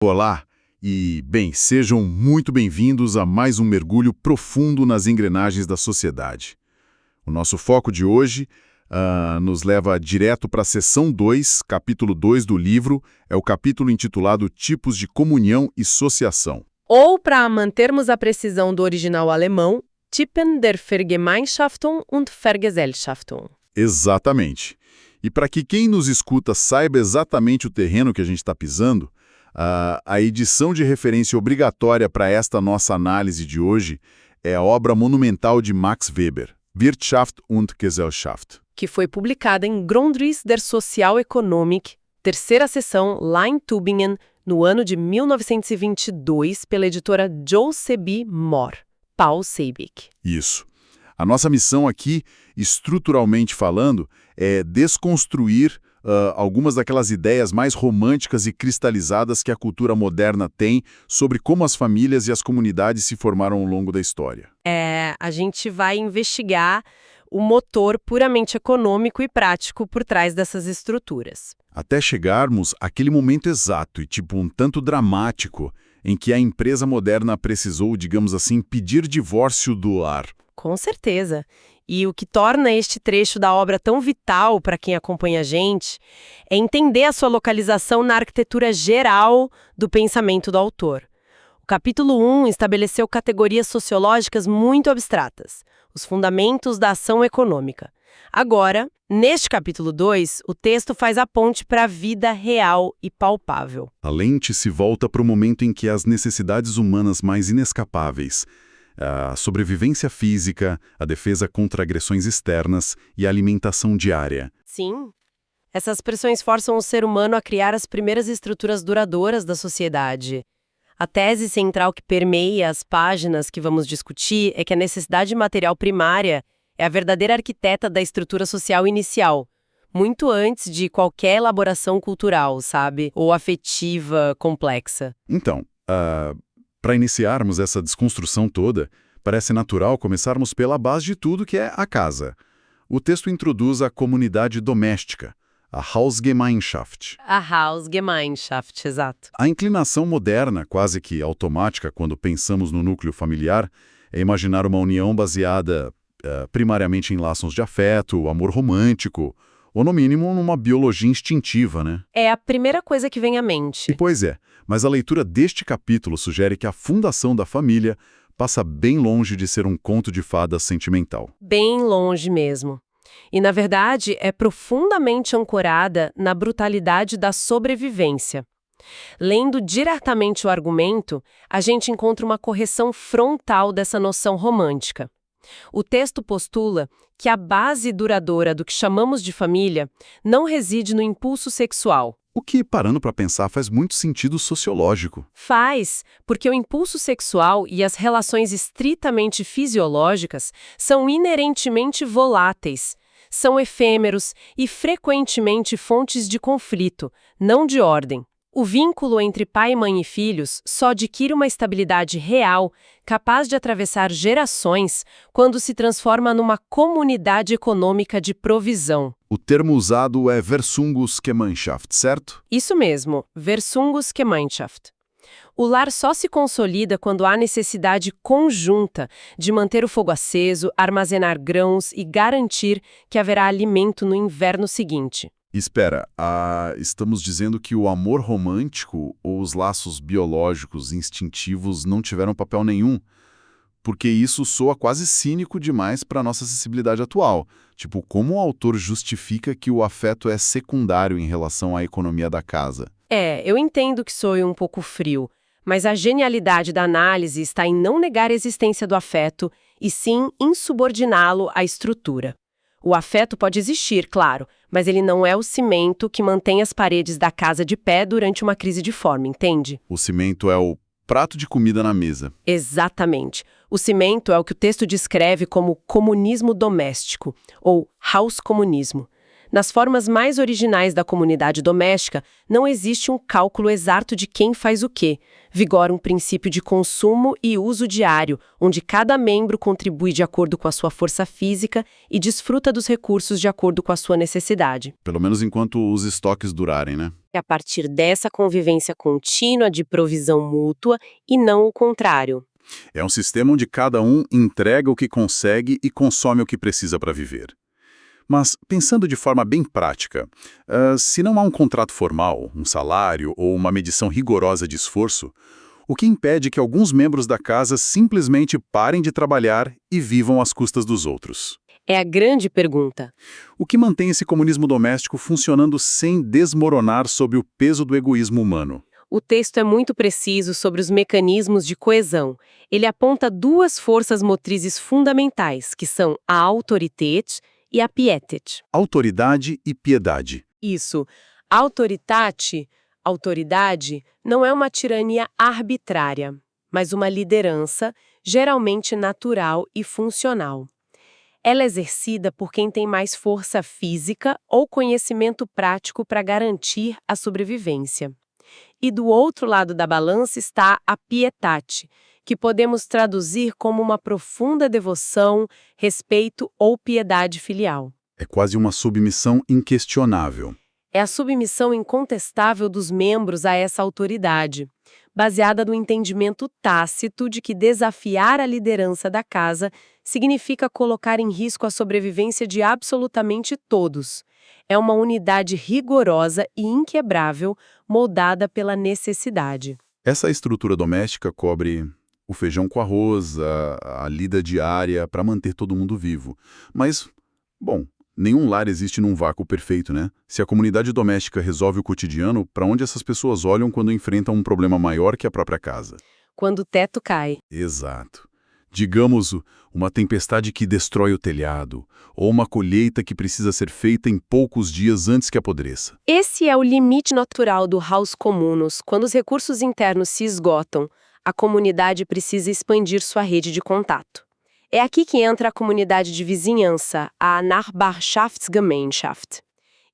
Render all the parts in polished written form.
Olá e, bem, sejam muito bem-vindos a mais um mergulho profundo nas engrenagens da sociedade. O nosso foco de hoje nos leva direto para a seção 2, capítulo 2 do livro, é o capítulo intitulado Tipos de Comunhão e Sociação. Ou, para mantermos a precisão do original alemão, Typen der Vergemeinschaftung und Vergesellschaftung. Exatamente. E para que quem nos escuta saiba exatamente o terreno que a gente está pisando, a edição de referência obrigatória para esta nossa análise de hoje é a obra monumental de Max Weber, Wirtschaft und Gesellschaft, Que foi publicada em Grundrisse der Sozialökonomik, terceira seção, lá em Tübingen, no ano de 1922, pela editora Josebi Mohr, Paul Seibick. Isso. A nossa missão aqui, estruturalmente falando, é desconstruir algumas daquelas ideias mais românticas e cristalizadas que a cultura moderna tem sobre como as famílias e as comunidades se formaram ao longo da história. A gente vai investigar o motor puramente econômico e prático por trás dessas estruturas. Até chegarmos àquele momento exato e um tanto dramático em que a empresa moderna precisou, digamos assim, pedir divórcio do lar. Com certeza. E o que torna este trecho da obra tão vital para quem acompanha a gente é entender a sua localização na arquitetura geral do pensamento do autor. O capítulo 1 estabeleceu categorias sociológicas muito abstratas, os fundamentos da ação econômica. Agora, neste capítulo 2, o texto faz a ponte para a vida real e palpável. A lente se volta para o momento em que as necessidades humanas mais inescapáveis, a sobrevivência física, a defesa contra agressões externas e a alimentação diária. Sim, essas pressões forçam o ser humano a criar as primeiras estruturas duradouras da sociedade. A tese central que permeia as páginas que vamos discutir é que a necessidade material primária é a verdadeira arquiteta da estrutura social inicial, muito antes de qualquer elaboração cultural, sabe? Ou afetiva complexa. Então, para iniciarmos essa desconstrução toda, parece natural começarmos pela base de tudo, que é a casa. O texto introduz a comunidade doméstica, a Hausgemeinschaft. A Hausgemeinschaft, exato. A inclinação moderna, quase que automática quando pensamos no núcleo familiar, é imaginar uma união baseada primariamente em laços de afeto, amor romântico, ou no mínimo numa biologia instintiva, né? É a primeira coisa que vem à mente. Pois é, mas a leitura deste capítulo sugere que a fundação da família passa bem longe de ser um conto de fadas sentimental. Bem longe mesmo. E, na verdade, é profundamente ancorada na brutalidade da sobrevivência. Lendo diretamente o argumento, a gente encontra uma correção frontal dessa noção romântica. O texto postula que a base duradoura do que chamamos de família não reside no impulso sexual. O que, parando para pensar, faz muito sentido sociológico. Faz, porque o impulso sexual e as relações estritamente fisiológicas são inerentemente voláteis, são efêmeros e frequentemente fontes de conflito, não de ordem. O vínculo entre pai, mãe e filhos só adquire uma estabilidade real, capaz de atravessar gerações, quando se transforma numa comunidade econômica de provisão. O termo usado é Versungus-Gemeinschaft, certo? Isso mesmo, Versungus-Gemeinschaft. O lar só se consolida quando há necessidade conjunta de manter o fogo aceso, armazenar grãos e garantir que haverá alimento no inverno seguinte. Espera, estamos dizendo que o amor romântico ou os laços biológicos instintivos não tiveram papel nenhum, porque isso soa quase cínico demais para a nossa sensibilidade atual. Como o autor justifica que o afeto é secundário em relação à economia da casa? Eu entendo que soe um pouco frio, mas a genialidade da análise está em não negar a existência do afeto e sim insubordiná-lo à estrutura. O afeto pode existir, claro, mas ele não é o cimento que mantém as paredes da casa de pé durante uma crise de fome, entende? O cimento é o prato de comida na mesa. Exatamente. O cimento é o que o texto descreve como comunismo doméstico, ou hauscomunismo. Nas formas mais originais da comunidade doméstica, não existe um cálculo exato de quem faz o quê. Vigora um princípio de consumo e uso diário, onde cada membro contribui de acordo com a sua força física e desfruta dos recursos de acordo com a sua necessidade. Pelo menos enquanto os estoques durarem, né? É a partir dessa convivência contínua de provisão mútua e não o contrário. É um sistema onde cada um entrega o que consegue e consome o que precisa para viver. Mas, pensando de forma bem prática, se não há um contrato formal, um salário ou uma medição rigorosa de esforço, o que impede que alguns membros da casa simplesmente parem de trabalhar e vivam às custas dos outros? É a grande pergunta. O que mantém esse comunismo doméstico funcionando sem desmoronar sob o peso do egoísmo humano? O texto é muito preciso sobre os mecanismos de coesão. Ele aponta duas forças motrizes fundamentais, que são a Autorität e a Pietat. Autoridade e piedade. Isso. Autoritate, autoridade, não é uma tirania arbitrária, mas uma liderança, geralmente natural e funcional. Ela é exercida por quem tem mais força física ou conhecimento prático para garantir a sobrevivência. E do outro lado da balança está a pietate, que podemos traduzir como uma profunda devoção, respeito ou piedade filial. É quase uma submissão inquestionável. É a submissão incontestável dos membros a essa autoridade, baseada no entendimento tácito de que desafiar a liderança da casa significa colocar em risco a sobrevivência de absolutamente todos. É uma unidade rigorosa e inquebrável, moldada pela necessidade. Essa estrutura doméstica cobre o feijão com arroz, a lida diária para manter todo mundo vivo. Mas, bom, nenhum lar existe num vácuo perfeito, né? Se a comunidade doméstica resolve o cotidiano, para onde essas pessoas olham quando enfrentam um problema maior que a própria casa? Quando o teto cai. Exato. Digamos, uma tempestade que destrói o telhado, ou uma colheita que precisa ser feita em poucos dias antes que apodreça. Esse é o limite natural do Haus Communus. Quando os recursos internos se esgotam, a comunidade precisa expandir sua rede de contato. É aqui que entra a comunidade de vizinhança, a Nachbarschaftsgemeinschaft.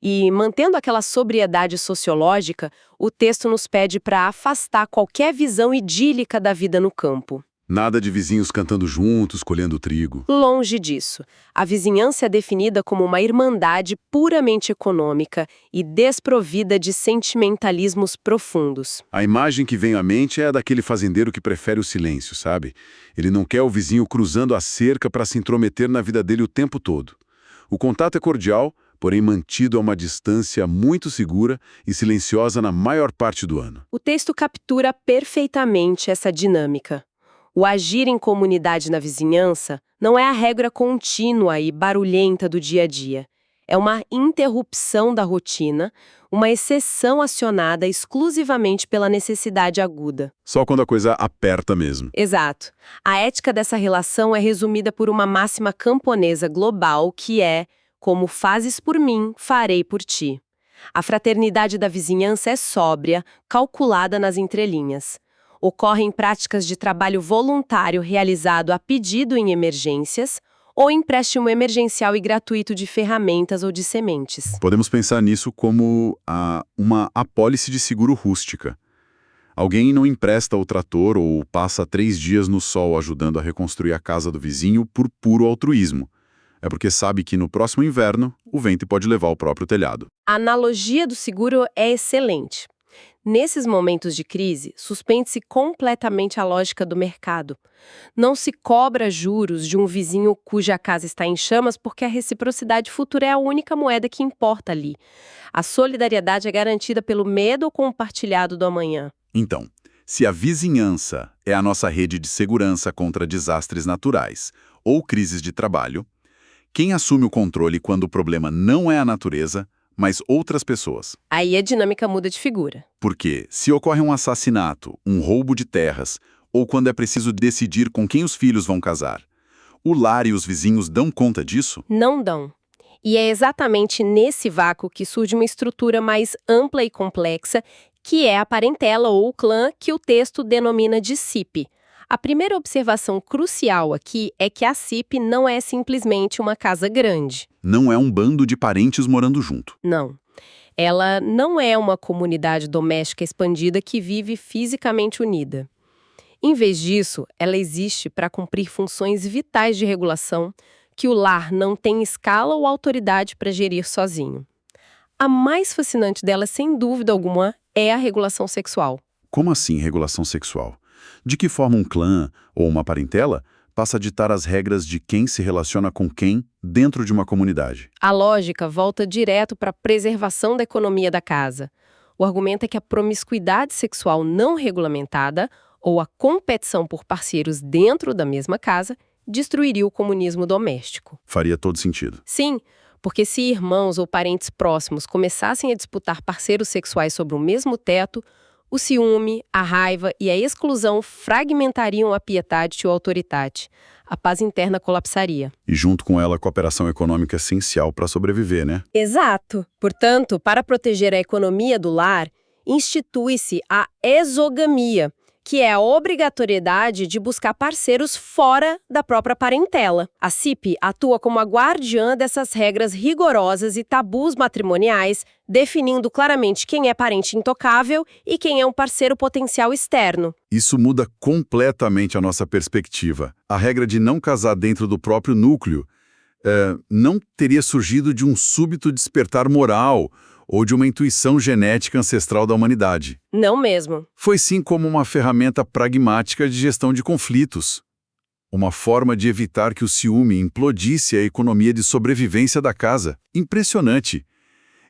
E, mantendo aquela sobriedade sociológica, o texto nos pede para afastar qualquer visão idílica da vida no campo. Nada de vizinhos cantando juntos, colhendo trigo. Longe disso. A vizinhança é definida como uma irmandade puramente econômica e desprovida de sentimentalismos profundos. A imagem que vem à mente é a daquele fazendeiro que prefere o silêncio, sabe? Ele não quer o vizinho cruzando a cerca para se intrometer na vida dele o tempo todo. O contato é cordial, porém mantido a uma distância muito segura e silenciosa na maior parte do ano. O texto captura perfeitamente essa dinâmica. O agir em comunidade na vizinhança não é a regra contínua e barulhenta do dia a dia. É uma interrupção da rotina, uma exceção acionada exclusivamente pela necessidade aguda. Só quando a coisa aperta mesmo. Exato. A ética dessa relação é resumida por uma máxima camponesa global que é: como fazes por mim, farei por ti. A fraternidade da vizinhança é sóbria, calculada nas entrelinhas. Ocorrem práticas de trabalho voluntário realizado a pedido em emergências ou empréstimo emergencial e gratuito de ferramentas ou de sementes. Podemos pensar nisso como uma apólice de seguro rústica. Alguém não empresta o trator ou passa 3 dias no sol ajudando a reconstruir a casa do vizinho por puro altruísmo. É porque sabe que no próximo inverno o vento pode levar o próprio telhado. A analogia do seguro é excelente. Nesses momentos de crise, suspende-se completamente a lógica do mercado. Não se cobra juros de um vizinho cuja casa está em chamas porque a reciprocidade futura é a única moeda que importa ali. A solidariedade é garantida pelo medo compartilhado do amanhã. Então, se a vizinhança é a nossa rede de segurança contra desastres naturais ou crises de trabalho, quem assume o controle quando o problema não é a natureza, mas outras pessoas? Aí a dinâmica muda de figura. Porque, se ocorre um assassinato, um roubo de terras, ou quando é preciso decidir com quem os filhos vão casar, o lar e os vizinhos dão conta disso? Não dão. E é exatamente nesse vácuo que surge uma estrutura mais ampla e complexa, que é a parentela ou o clã que o texto denomina de CIP. A primeira observação crucial aqui é que a CIP não é simplesmente uma casa grande. Não é um bando de parentes morando junto. Não. Ela não é uma comunidade doméstica expandida que vive fisicamente unida. Em vez disso, ela existe para cumprir funções vitais de regulação que o lar não tem escala ou autoridade para gerir sozinho. A mais fascinante delas, sem dúvida alguma, é a regulação sexual. Como assim regulação sexual? De que forma um clã ou uma parentela passa a ditar as regras de quem se relaciona com quem dentro de uma comunidade? A lógica volta direto para a preservação da economia da casa. O argumento é que a promiscuidade sexual não regulamentada ou a competição por parceiros dentro da mesma casa destruiria o comunismo doméstico. Faria todo sentido. Sim, porque se irmãos ou parentes próximos começassem a disputar parceiros sexuais sobre o mesmo teto, o ciúme, a raiva e a exclusão fragmentariam a pietate e o autoritate. A paz interna colapsaria. E junto com ela a cooperação econômica essencial para sobreviver, né? Exato. Portanto, para proteger a economia do lar, institui-se a exogamia, que é a obrigatoriedade de buscar parceiros fora da própria parentela. A CIP atua como a guardiã dessas regras rigorosas e tabus matrimoniais, definindo claramente quem é parente intocável e quem é um parceiro potencial externo. Isso muda completamente a nossa perspectiva. A regra de não casar dentro do próprio núcleo não teria surgido de um súbito despertar moral ou de uma intuição genética ancestral da humanidade. Não mesmo. Foi sim como uma ferramenta pragmática de gestão de conflitos. Uma forma de evitar que o ciúme implodisse a economia de sobrevivência da casa. Impressionante!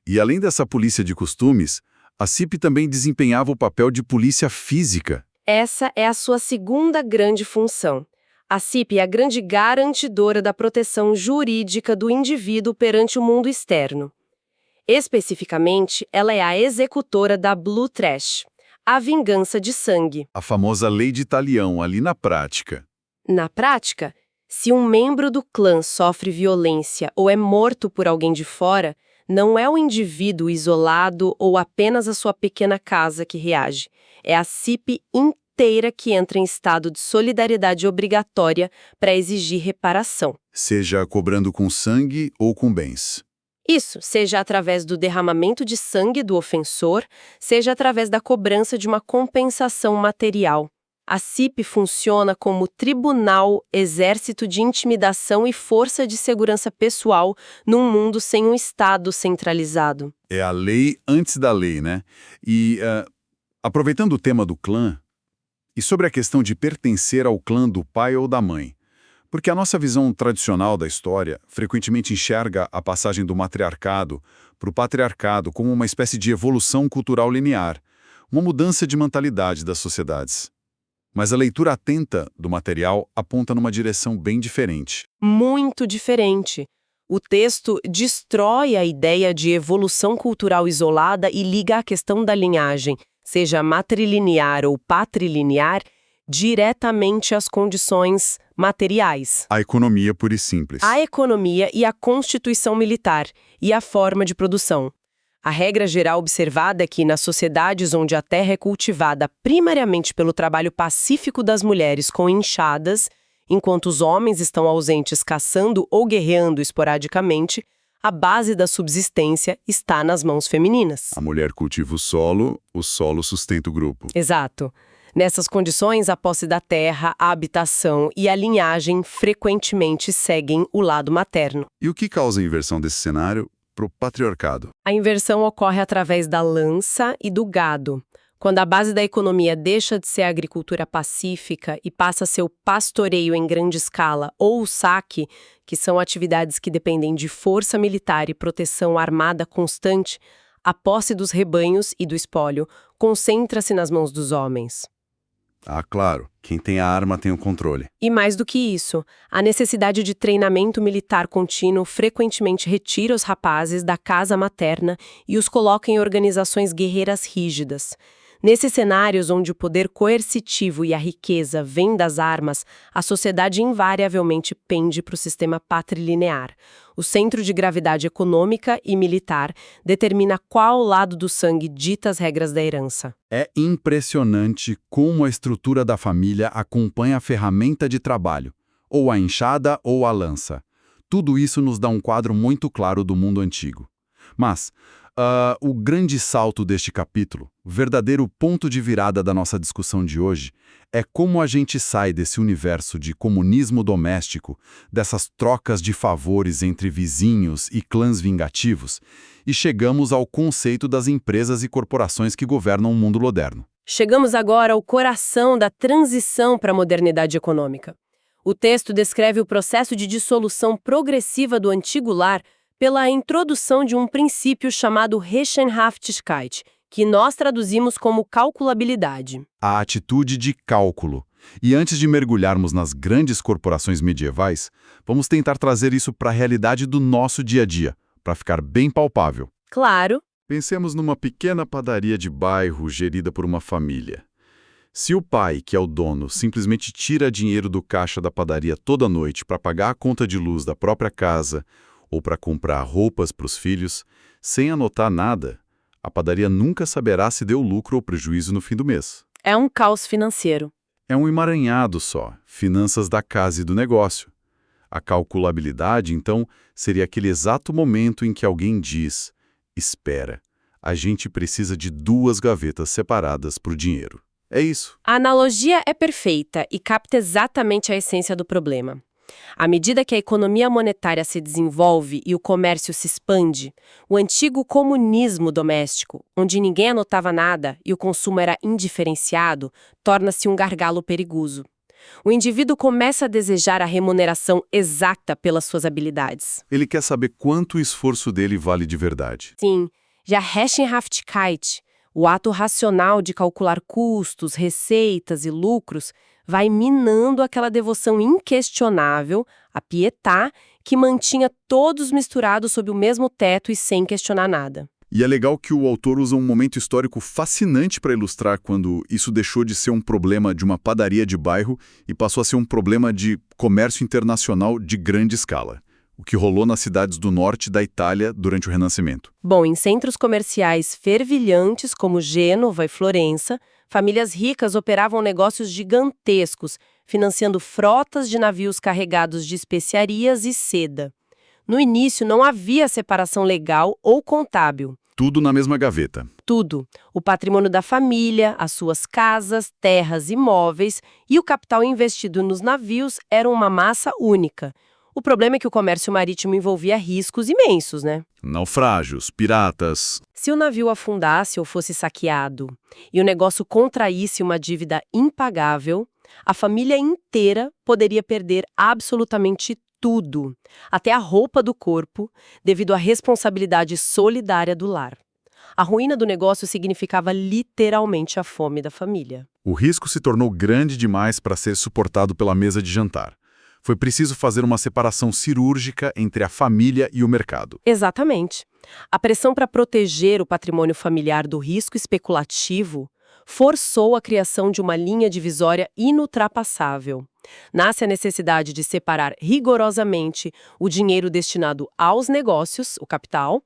E além dessa polícia de costumes, a CIP também desempenhava o papel de polícia física. Essa é a sua segunda grande função. A CIP é a grande garantidora da proteção jurídica do indivíduo perante o mundo externo. Especificamente, ela é a executora da Blue Trash, a vingança de sangue. A famosa lei de Talião, ali na prática. Na prática, se um membro do clã sofre violência ou é morto por alguém de fora, não é o indivíduo isolado ou apenas a sua pequena casa que reage. É a CIP inteira que entra em estado de solidariedade obrigatória para exigir reparação. Seja cobrando com sangue ou com bens. Isso, seja através do derramamento de sangue do ofensor, seja através da cobrança de uma compensação material. A CIP funciona como tribunal, exército de intimidação e força de segurança pessoal num mundo sem um Estado centralizado. É a lei antes da lei, né? E, aproveitando o tema do clã, e sobre a questão de pertencer ao clã do pai ou da mãe, porque a nossa visão tradicional da história frequentemente enxerga a passagem do matriarcado para o patriarcado como uma espécie de evolução cultural linear, uma mudança de mentalidade das sociedades. Mas a leitura atenta do material aponta numa direção bem diferente. Muito diferente. O texto destrói a ideia de evolução cultural isolada e liga a questão da linhagem, seja matrilinear ou patrilinear, diretamente às condições materiais. A economia pura e simples. A economia e a constituição militar, e a forma de produção. A regra geral observada é que, nas sociedades onde a terra é cultivada primariamente pelo trabalho pacífico das mulheres com enxadas, enquanto os homens estão ausentes caçando ou guerreando esporadicamente, a base da subsistência está nas mãos femininas. A mulher cultiva o solo sustenta o grupo. Exato. Nessas condições, a posse da terra, a habitação e a linhagem frequentemente seguem o lado materno. E o que causa a inversão desse cenário para o patriarcado? A inversão ocorre através da lança e do gado. Quando a base da economia deixa de ser a agricultura pacífica e passa a ser o pastoreio em grande escala ou o saque, que são atividades que dependem de força militar e proteção armada constante, a posse dos rebanhos e do espólio concentra-se nas mãos dos homens. Ah, claro. Quem tem a arma tem o controle. E mais do que isso, a necessidade de treinamento militar contínuo frequentemente retira os rapazes da casa materna e os coloca em organizações guerreiras rígidas. Nesses cenários onde o poder coercitivo e a riqueza vêm das armas, a sociedade invariavelmente pende para o sistema patrilinear. O centro de gravidade econômica e militar determina qual lado do sangue dita as regras da herança. É impressionante como a estrutura da família acompanha a ferramenta de trabalho, ou a enxada ou a lança. Tudo isso nos dá um quadro muito claro do mundo antigo. Mas, O grande salto deste capítulo, o verdadeiro ponto de virada da nossa discussão de hoje, é como a gente sai desse universo de comunismo doméstico, dessas trocas de favores entre vizinhos e clãs vingativos, e chegamos ao conceito das empresas e corporações que governam o mundo moderno. Chegamos agora ao coração da transição para a modernidade econômica. O texto descreve o processo de dissolução progressiva do antigo lar pela introdução de um princípio chamado Rechenhaftigkeit, que nós traduzimos como calculabilidade. A atitude de cálculo. E antes de mergulharmos nas grandes corporações medievais, vamos tentar trazer isso para a realidade do nosso dia a dia, para ficar bem palpável. Claro. Pensemos numa pequena padaria de bairro gerida por uma família. Se o pai, que é o dono, simplesmente tira dinheiro do caixa da padaria toda noite para pagar a conta de luz da própria casa ou para comprar roupas para os filhos, sem anotar nada, a padaria nunca saberá se deu lucro ou prejuízo no fim do mês. É um caos financeiro. É um emaranhado só, finanças da casa e do negócio. A calculabilidade, então, seria aquele exato momento em que alguém diz: espera, a gente precisa de 2 gavetas separadas para o dinheiro. É isso. A analogia é perfeita e capta exatamente a essência do problema. À medida que a economia monetária se desenvolve e o comércio se expande, o antigo comunismo doméstico, onde ninguém anotava nada e o consumo era indiferenciado, torna-se um gargalo perigoso. O indivíduo começa a desejar a remuneração exata pelas suas habilidades. Ele quer saber quanto o esforço dele vale de verdade. Sim, já Rechenhaftigkeit, o ato racional de calcular custos, receitas e lucros, vai minando aquela devoção inquestionável, a pietà, que mantinha todos misturados sob o mesmo teto e sem questionar nada. E é legal que o autor usa um momento histórico fascinante para ilustrar quando isso deixou de ser um problema de uma padaria de bairro e passou a ser um problema de comércio internacional de grande escala, o que rolou nas cidades do norte da Itália durante o Renascimento. Bom, em centros comerciais fervilhantes como Gênova e Florença, famílias ricas operavam negócios gigantescos, financiando frotas de navios carregados de especiarias e seda. No início, não havia separação legal ou contábil. Tudo na mesma gaveta. Tudo. O patrimônio da família, as suas casas, terras, imóveis e o capital investido nos navios eram uma massa única. O problema é que o comércio marítimo envolvia riscos imensos, né? Naufrágios, piratas. Se o navio afundasse ou fosse saqueado e o negócio contraísse uma dívida impagável, a família inteira poderia perder absolutamente tudo, até a roupa do corpo, devido à responsabilidade solidária do lar. A ruína do negócio significava literalmente a fome da família. O risco se tornou grande demais para ser suportado pela mesa de jantar. Foi preciso fazer uma separação cirúrgica entre a família e o mercado. Exatamente. A pressão para proteger o patrimônio familiar do risco especulativo forçou a criação de uma linha divisória inultrapassável. Nasce a necessidade de separar rigorosamente o dinheiro destinado aos negócios, o capital,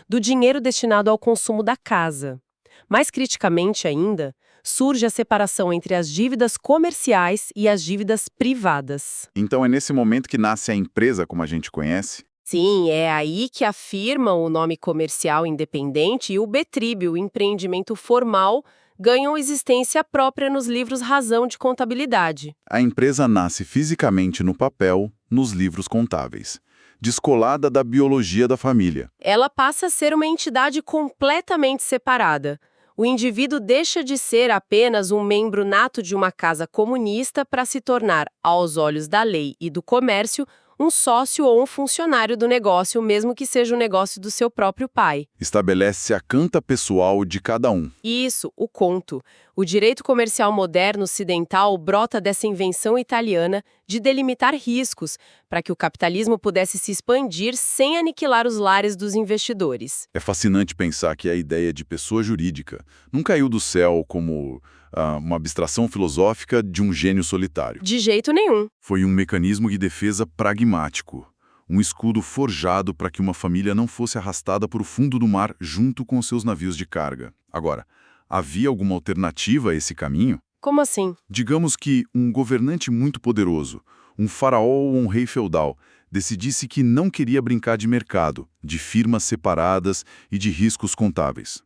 do dinheiro destinado ao consumo da casa. Mais criticamente ainda, surge a separação entre as dívidas comerciais e as dívidas privadas. Então é nesse momento que nasce a empresa como a gente conhece? Sim, é aí que afirma o nome comercial independente e o betribe, o empreendimento formal, ganham existência própria nos livros razão de contabilidade. A empresa nasce fisicamente no papel, nos livros contábeis, descolada da biologia da família. Ela passa a ser uma entidade completamente separada. O indivíduo deixa de ser apenas um membro nato de uma casa comunista para se tornar, aos olhos da lei e do comércio, um sócio ou um funcionário do negócio, mesmo que seja o negócio do seu próprio pai. Estabelece a conta pessoal de cada um. Isso, o conto. O direito comercial moderno ocidental brota dessa invenção italiana de delimitar riscos, para que o capitalismo pudesse se expandir sem aniquilar os lares dos investidores. É fascinante pensar que a ideia de pessoa jurídica não caiu do céu como uma abstração filosófica de um gênio solitário. De jeito nenhum. Foi um mecanismo de defesa pragmático, um escudo forjado para que uma família não fosse arrastada para o fundo do mar junto com seus navios de carga. Agora, havia alguma alternativa a esse caminho? Como assim? Digamos que um governante muito poderoso, um faraó ou um rei feudal, decidisse que não queria brincar de mercado, de firmas separadas e de riscos contábeis.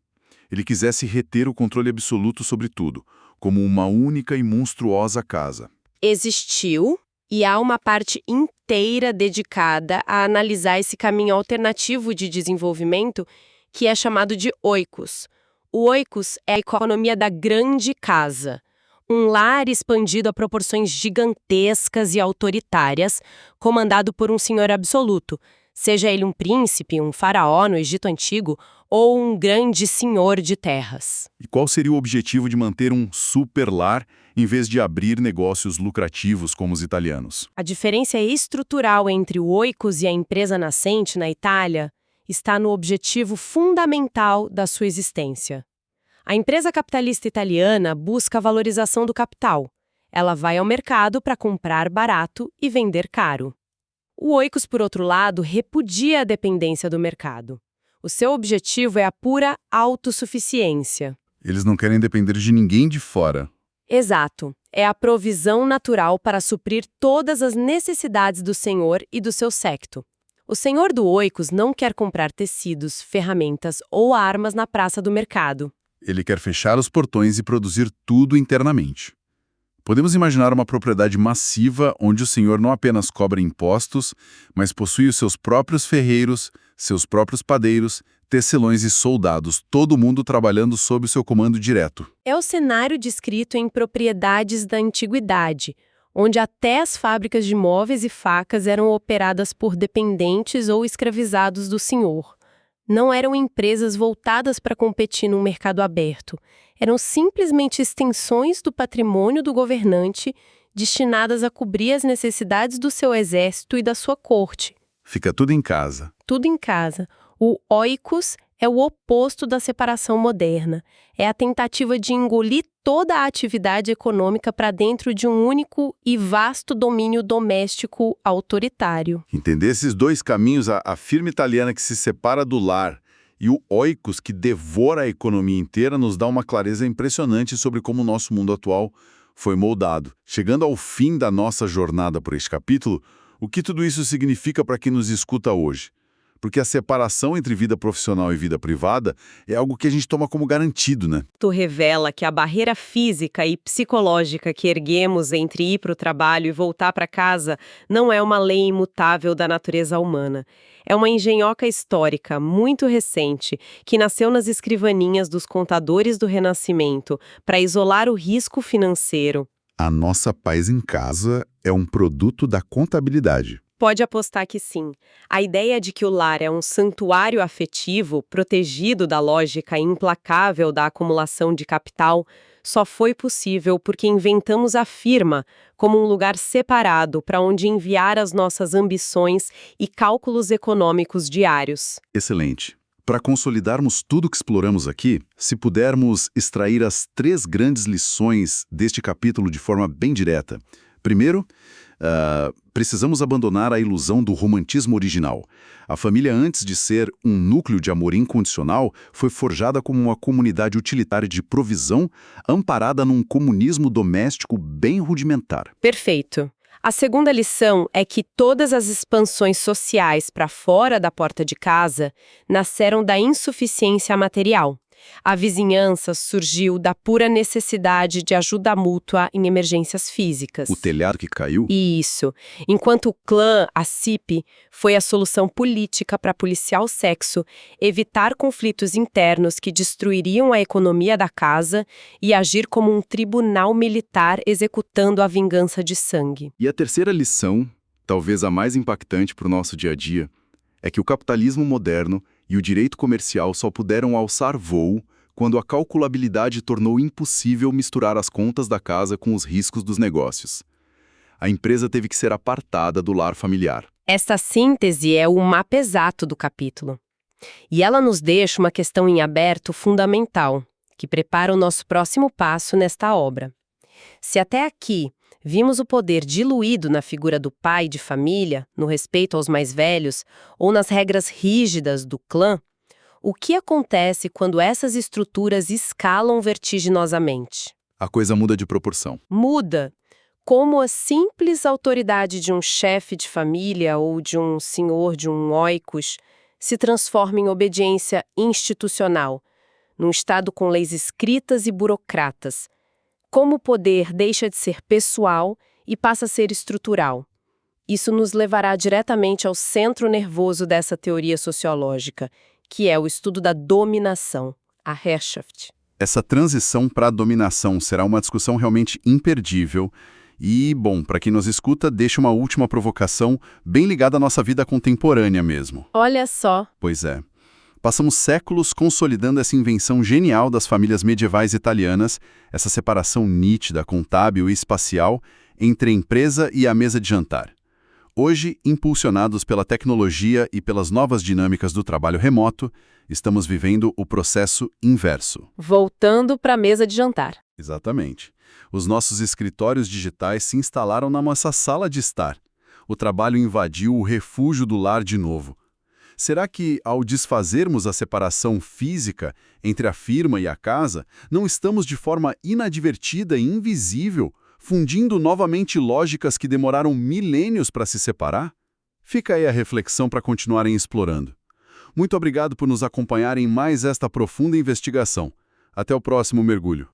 Ele quisesse reter o controle absoluto sobre tudo, como uma única e monstruosa casa. Existiu e há uma parte inteira dedicada a analisar esse caminho alternativo de desenvolvimento que é chamado de oikos. O oikos é a economia da grande casa, um lar expandido a proporções gigantescas e autoritárias, comandado por um senhor absoluto, seja ele um príncipe, um faraó no Egito Antigo ou um grande senhor de terras. E qual seria o objetivo de manter um super lar em vez de abrir negócios lucrativos como os italianos? A diferença estrutural entre o oikos e a empresa nascente na Itália está no objetivo fundamental da sua existência. A empresa capitalista italiana busca a valorização do capital. Ela vai ao mercado para comprar barato e vender caro. O oikos, por outro lado, repudia a dependência do mercado. O seu objetivo é a pura autossuficiência. Eles não querem depender de ninguém de fora. Exato. É a provisão natural para suprir todas as necessidades do senhor e do seu séquito. O senhor do oikos não quer comprar tecidos, ferramentas ou armas na praça do mercado. Ele quer fechar os portões e produzir tudo internamente. Podemos imaginar uma propriedade massiva onde o senhor não apenas cobra impostos, mas possui os seus próprios ferreiros, seus próprios padeiros, tecelões e soldados, todo mundo trabalhando sob o seu comando direto. É o cenário descrito em Propriedades da Antiguidade, onde até as fábricas de móveis e facas eram operadas por dependentes ou escravizados do senhor. Não eram empresas voltadas para competir num mercado aberto. Eram simplesmente extensões do patrimônio do governante, destinadas a cobrir as necessidades do seu exército e da sua corte. Fica tudo em casa. Tudo em casa. O oikos é o oposto da separação moderna. É a tentativa de engolir toda a atividade econômica para dentro de um único e vasto domínio doméstico autoritário. Entender esses dois caminhos, a firma italiana que se separa do lar e o oikos que devora a economia inteira, nos dá uma clareza impressionante sobre como o nosso mundo atual foi moldado. Chegando ao fim da nossa jornada por este capítulo, o que tudo isso significa para quem nos escuta hoje? Porque a separação entre vida profissional e vida privada é algo que a gente toma como garantido, né? Tu revela que a barreira física e psicológica que erguemos entre ir para o trabalho e voltar para casa não é uma lei imutável da natureza humana. É uma engenhoca histórica, muito recente, que nasceu nas escrivaninhas dos contadores do Renascimento para isolar o risco financeiro. A nossa paz em casa é um produto da contabilidade. Pode apostar que sim. A ideia de que o lar é um santuário afetivo, protegido da lógica implacável da acumulação de capital, só foi possível porque inventamos a firma como um lugar separado para onde enviar as nossas ambições e cálculos econômicos diários. Excelente. Para consolidarmos tudo que exploramos aqui, se pudermos extrair as 3 grandes lições deste capítulo de forma bem direta. Primeiro, precisamos abandonar a ilusão do romantismo original. A família, antes de ser um núcleo de amor incondicional, foi forjada como uma comunidade utilitária de provisão, amparada num comunismo doméstico bem rudimentar. Perfeito. A segunda lição é que todas as expansões sociais para fora da porta de casa nasceram da insuficiência material. A vizinhança surgiu da pura necessidade de ajuda mútua em emergências físicas. O telhado que caiu? Isso. Enquanto o clã, a CIP, foi a solução política para policiar o sexo, evitar conflitos internos que destruiriam a economia da casa e agir como um tribunal militar executando a vingança de sangue. E a terceira lição, talvez a mais impactante para o nosso dia a dia, é que o capitalismo moderno e o direito comercial só puderam alçar voo quando a calculabilidade tornou impossível misturar as contas da casa com os riscos dos negócios. A empresa teve que ser apartada do lar familiar. Esta síntese é o mapa exato do capítulo. E ela nos deixa uma questão em aberto fundamental, que prepara o nosso próximo passo nesta obra. Se até aqui vimos o poder diluído na figura do pai de família, no respeito aos mais velhos, ou nas regras rígidas do clã, o que acontece quando essas estruturas escalam vertiginosamente? A coisa muda de proporção. Muda. Como a simples autoridade de um chefe de família ou de um senhor de um oikos se transforma em obediência institucional, num Estado com leis escritas e burocratas. Como o poder deixa de ser pessoal e passa a ser estrutural. Isso nos levará diretamente ao centro nervoso dessa teoria sociológica, que é o estudo da dominação, a Herrschaft. Essa transição para a dominação será uma discussão realmente imperdível. E, bom, para quem nos escuta, deixa uma última provocação bem ligada à nossa vida contemporânea mesmo. Olha só. Pois é. Passamos séculos consolidando essa invenção genial das famílias medievais italianas, essa separação nítida, contábil e espacial entre a empresa e a mesa de jantar. Hoje, impulsionados pela tecnologia e pelas novas dinâmicas do trabalho remoto, estamos vivendo o processo inverso. Voltando para a mesa de jantar. Exatamente. Os nossos escritórios digitais se instalaram na nossa sala de estar. O trabalho invadiu o refúgio do lar de novo. Será que, ao desfazermos a separação física entre a firma e a casa, não estamos de forma inadvertida e invisível fundindo novamente lógicas que demoraram milênios para se separar? Fica aí a reflexão para continuarem explorando. Muito obrigado por nos acompanhar em mais esta profunda investigação. Até o próximo mergulho.